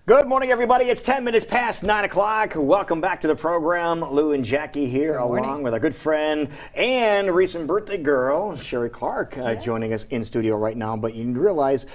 Good morning, everybody. It's 10 minutes past 9 o'clock. Welcome back to the program. Lou and Jackie here, along with our good friend and recent birthday girl, Sheree Clark, joining us in studio right now. But you realize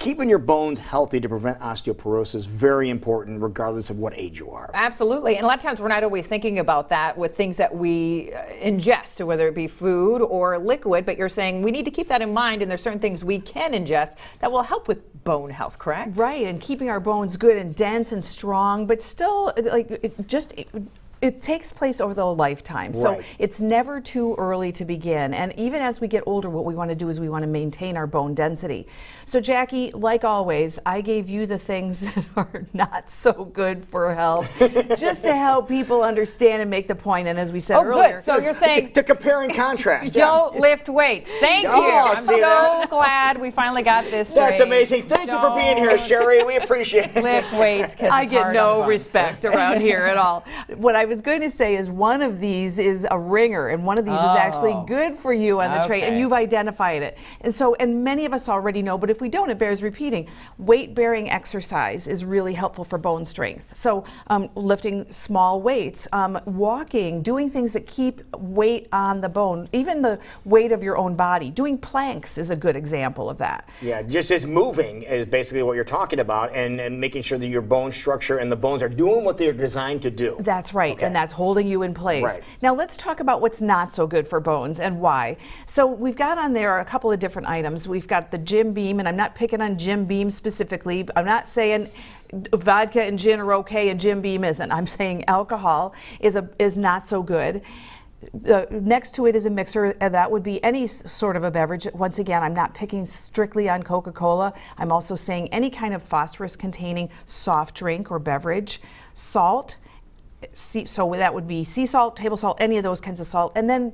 keeping your bones healthy to prevent osteoporosis is very important, regardless of what age you are. Absolutely. And a lot of times we're not always thinking about that with things that we ingest, whether it be food or liquid. But you're saying we need to keep that in mind, and there's certain things we can ingest that will help with bone health, correct? Right, and keeping our bones good and dense and strong, but still, like, it takes place over the lifetime. So it's never too early to begin. And even as we get older, what we want to do is we want to maintain our bone density. So Jackie, like always, I gave you the things that are not so good for health, just to help people understand and make the point. And as we said earlier. Good. So you're saying to compare and contrast. Don't lift weights. Thank you. I'm so glad we finally got this straight. That's amazing. Thank you for being here, Sheree. We appreciate it. Lift weights. I get no respect around here at all. What I was going to say is one of these is a ringer, and one of these is actually good for you on the tray, and you've identified it. And many of us already know, but if we don't, it bears repeating. Weight-bearing exercise is really helpful for bone strength. So lifting small weights, walking, doing things that keep weight on the bone, even the weight of your own body. Doing planks is a good example of that. Yeah, just as moving is basically what you're talking about, and making sure that your bone structure and the bones are doing what they're designed to do. That's right, and that's holding you in place. Right. Now let's talk about what's not so good for bones and why. So we've got on there a couple of different items. We've got the Jim Beam, and I'm not picking on Jim Beam specifically. I'm not saying vodka and gin are okay and Jim Beam isn't. I'm saying alcohol is not so good. Next to it is a mixer, and that would be any sort of a beverage. Once again, I'm not picking strictly on Coca-Cola. I'm also saying any kind of phosphorus-containing soft drink or beverage. Salt, so that would be sea salt, table salt, any of those kinds of salt. And then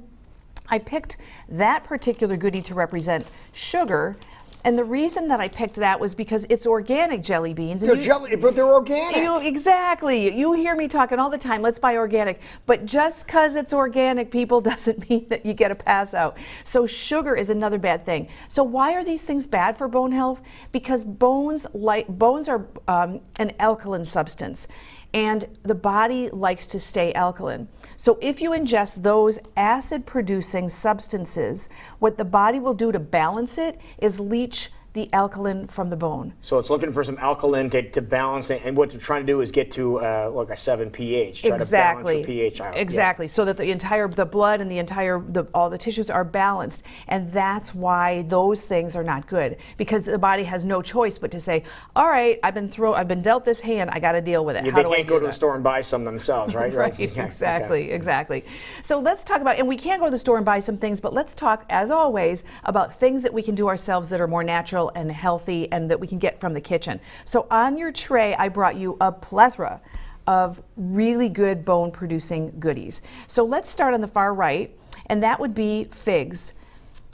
I picked that particular goodie to represent sugar. And the reason that I picked that was because it's organic jelly beans. They're jelly, but they're organic. Exactly. You hear me talking all the time, let's buy organic. But just because it's organic, people, doesn't mean that you get a pass out. So sugar is another bad thing. So why are these things bad for bone health? Because bones are an alkaline substance, and the body likes to stay alkaline. So if you ingest those acid-producing substances, what the body will do to balance it is leach the alkaline from the bone. So it's looking for some alkaline to balance it, and what they're trying to do is get to like a 7 pH. Try to balance the pH out. Exactly. So that the blood and all the tissues are balanced, and that's why those things are not good, because the body has no choice but to say, all right, I've been dealt this hand, I got to deal with it. Yeah, they can't go to the store and buy some themselves, right? Right. Exactly. So let's talk about, and we can go to the store and buy some things, but let's talk, as always, about things that we can do ourselves that are more natural and healthy and that we can get from the kitchen. So on your tray, I brought you a plethora of really good bone producing goodies. So let's start on the far right, and that would be figs.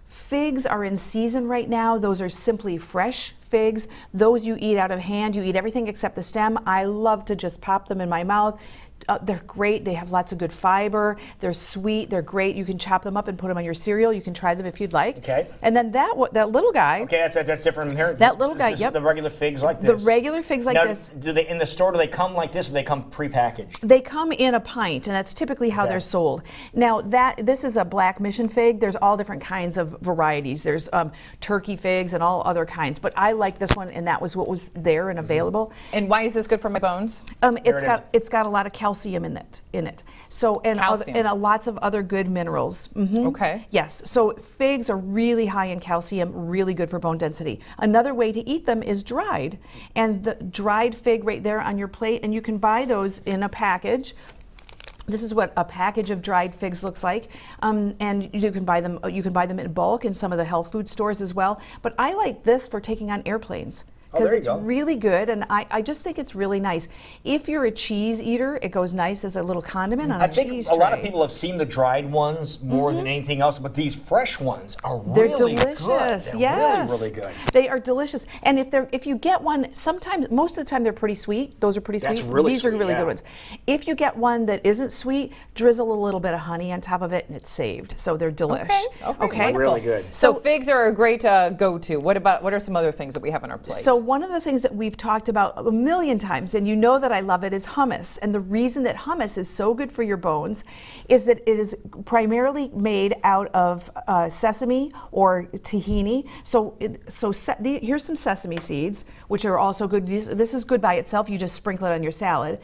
Figs are in season right now. Those are simply fresh figs. Those you eat out of hand. You eat everything except the stem. I love to just pop them in my mouth. They're great. They have lots of good fiber. They're sweet. They're great. You can chop them up and put them on your cereal. You can try them if you'd like. Okay. And then that little guy. Okay, that's different from here. That little guy, yep. The regular figs like this. The regular figs like this. Do they in the store? Do they come like this, or they come prepackaged? They come in a pint, and that's typically how they're sold. Now this is a black mission fig. There's all different kinds of varieties. There's turkey figs and all other kinds, but I like this one, and that was what was there and available. And why is this good for my bones? It's got a lot of calcium in it. So and lots of other good minerals. Okay. Yes. So figs are really high in calcium, really good for bone density. Another way to eat them is dried, and the dried fig right there on your plate, and you can buy those in a package. This is what a package of dried figs looks like, and you can buy them. You can buy them in bulk in some of the health food stores as well. But I like this for taking on airplanes, because it's really good, and I just think it's really nice. If you're a cheese eater, it goes nice as a little condiment on a cheese tray. I think a lot of people have seen the dried ones more than anything else, but these fresh ones are really delicious. Good. Yes. Really, really good. They are delicious, and if you get one, sometimes, most of the time they're pretty sweet. Those are pretty sweet. These are really good ones. If you get one that isn't sweet, drizzle a little bit of honey on top of it, and it's saved. So they're delish. Okay. Okay. Really good. So figs are a great go-to. What are some other things that we have on our plate? So one of the things that we've talked about a million times, and you know that I love it, is hummus. And the reason that hummus is so good for your bones is that it is primarily made out of sesame or tahini. Here's some sesame seeds, which are also good. This is good by itself. You just sprinkle it on your salad.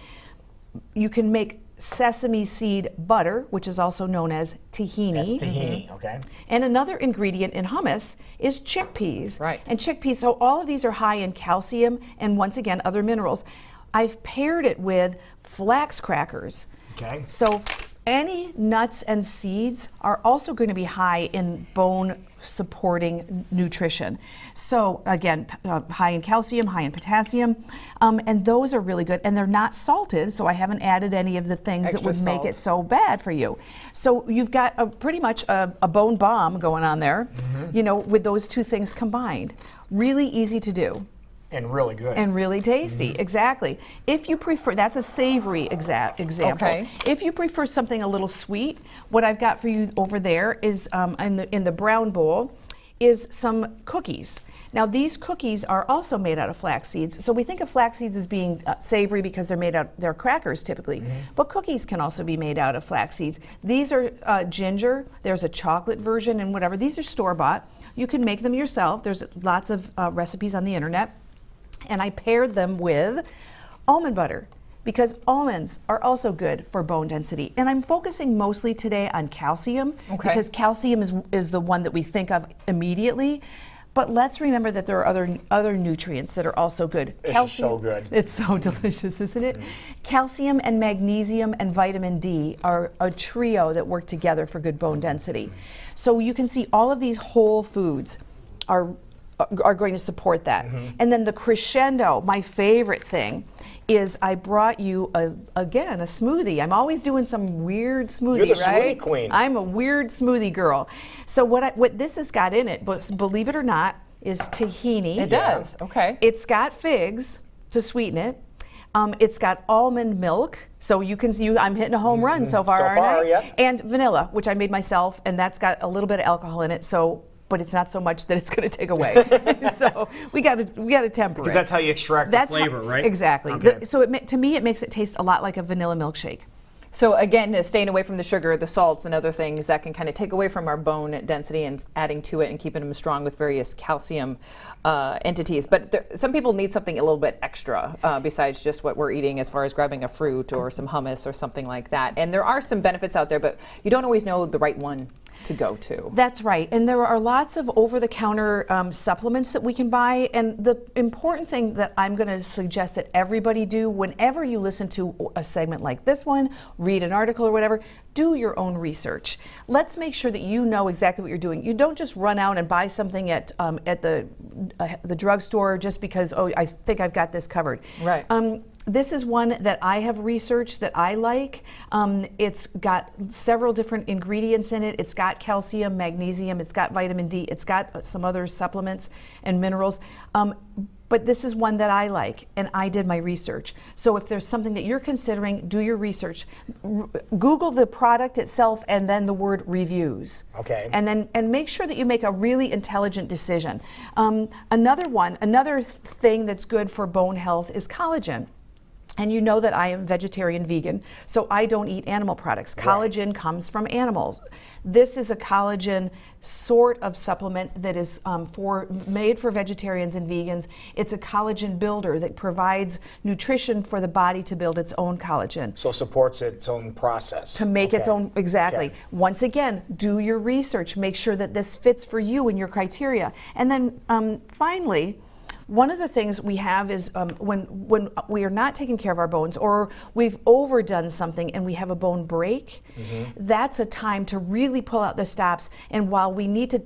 You can make sesame seed butter, which is also known as tahini. That's tahini, okay. And another ingredient in hummus is chickpeas. Right. And chickpeas, so all of these are high in calcium and once again other minerals. I've paired it with flax crackers. Okay. So any nuts and seeds are also going to be high in bone supporting nutrition. So again, high in calcium, high in potassium, and those are really good. And they're not salted, so I haven't added any of the things that would make it so bad for you. So you've got pretty much a bone bomb going on there, you know, with those two things combined. Really easy to do. And really good. And really tasty, exactly. If you prefer, that's a savory example. Okay. If you prefer something a little sweet, what I've got for you over there is, in the brown bowl, is some cookies. Now these cookies are also made out of flax seeds. So we think of flax seeds as being savory because they're crackers typically. But cookies can also be made out of flax seeds. These are ginger, there's a chocolate version and whatever. These are store-bought. You can make them yourself. There's lots of recipes on the internet. And I paired them with almond butter because almonds are also good for bone density. And I'm focusing mostly today on calcium because calcium is the one that we think of immediately. But let's remember that there are other nutrients that are also good. It's so good. It's so delicious, isn't it? Calcium and magnesium and vitamin D are a trio that work together for good bone density. So you can see all of these whole foods are going to support that. And then the crescendo, my favorite thing, is I brought you, again, a smoothie. I'm always doing some weird smoothie, You're the right? smoothie queen. I'm a weird smoothie girl. So what this has got in it, believe it or not, is tahini. It does, okay. It's got figs to sweeten it. It's got almond milk, so you can see I'm hitting a home run so far, aren't I? Yeah. And vanilla, which I made myself, and that's got a little bit of alcohol in it, but it's not so much that it's going to take away. So we got to temper it. Because that's how you extract the flavor, right? Exactly. Okay. To me, it makes it taste a lot like a vanilla milkshake. So again, staying away from the sugar, the salts, and other things that can kind of take away from our bone density and adding to it and keeping them strong with various calcium entities. But some people need something a little bit extra besides just what we're eating, as far as grabbing a fruit or some hummus or something like that. And there are some benefits out there, but you don't always know the right one to go to. That's right. And there are lots of over-the-counter supplements that we can buy. And the important thing that I'm going to suggest that everybody do whenever you listen to a segment like this one, read an article or whatever, do your own research. Let's make sure that you know exactly what you're doing. You don't just run out and buy something at the drugstore just because, oh, I think I've got this covered. Right. This is one that I have researched that I like. It's got several different ingredients in it. It's got calcium, magnesium, it's got vitamin D, it's got some other supplements and minerals. But this is one that I like, and I did my research. So if there's something that you're considering, do your research. Google the product itself and then the word reviews. Okay. And make sure that you make a really intelligent decision. Another thing that's good for bone health is collagen. And you know that I am vegetarian vegan, so I don't eat animal products. Collagen comes from animals. This is a collagen sort of supplement that is made for vegetarians and vegans. It's a collagen builder that provides nutrition for the body to build its own collagen. So supports its own process. To make its own, exactly. Okay. Once again, do your research. Make sure that this fits for you and your criteria. And then finally, one of the things we have is when we are not taking care of our bones, or we've overdone something and we have a bone break, that's a time to really pull out the stops. And while we need to,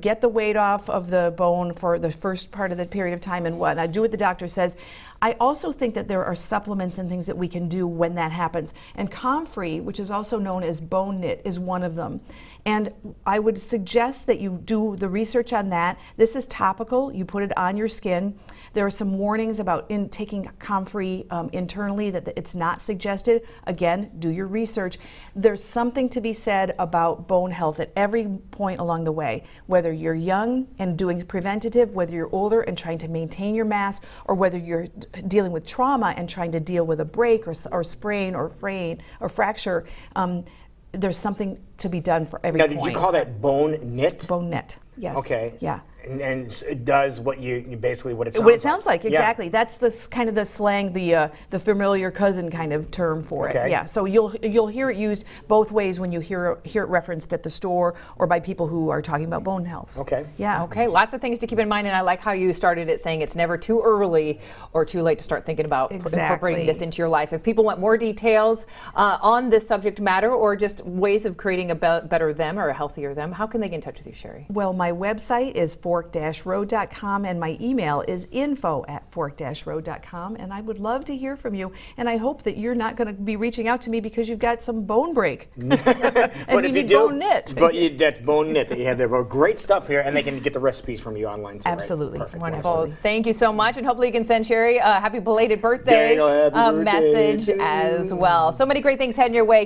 get the weight off of the bone for the first part of the period of time and whatnot, do what the doctor says, I also think that there are supplements and things that we can do when that happens. And comfrey, which is also known as bone knit, is one of them. And I would suggest that you do the research on that. This is topical. You put it on your skin. There are some warnings about taking comfrey internally, that it's not suggested. Again, do your research. There's something to be said about bone health at every point along the way, whether you're young and doing preventative, whether you're older and trying to maintain your mass, or whether you're dealing with trauma and trying to deal with a break or sprain or fracture. There's something to be done for every point. Now, did you call that bone knit? Bone knit, yes. Okay. Yeah. And it does what you basically what it sounds like. What it sounds like, exactly. Yeah. That's the kind of the slang, the familiar cousin kind of term for Okay. it. Yeah. So you'll hear it used both ways when you hear it referenced at the store or by people who are talking about bone health. Okay. Yeah. Okay, lots of things to keep in mind, and I like how you started it saying it's never too early or too late to start thinking about incorporating this into your life. If people want more details on this subject matter or just ways of creating a better them or a healthier them, how can they get in touch with you, Sheree? Well, my website is fork-road.com and my email is info@fork-road.com, and I would love to hear from you, and I hope that you're not going to be reaching out to me because you've got some bone break and you need bone knit. But that's bone knit that you have there. Well, great stuff here, and they can get the recipes from you online too. Absolutely. Right? Perfect. Wonderful. Absolutely. Thank you so much, and hopefully you can send Sheree a happy belated birthday Daniel, happy birthday message to you. as well. So many great things heading your way.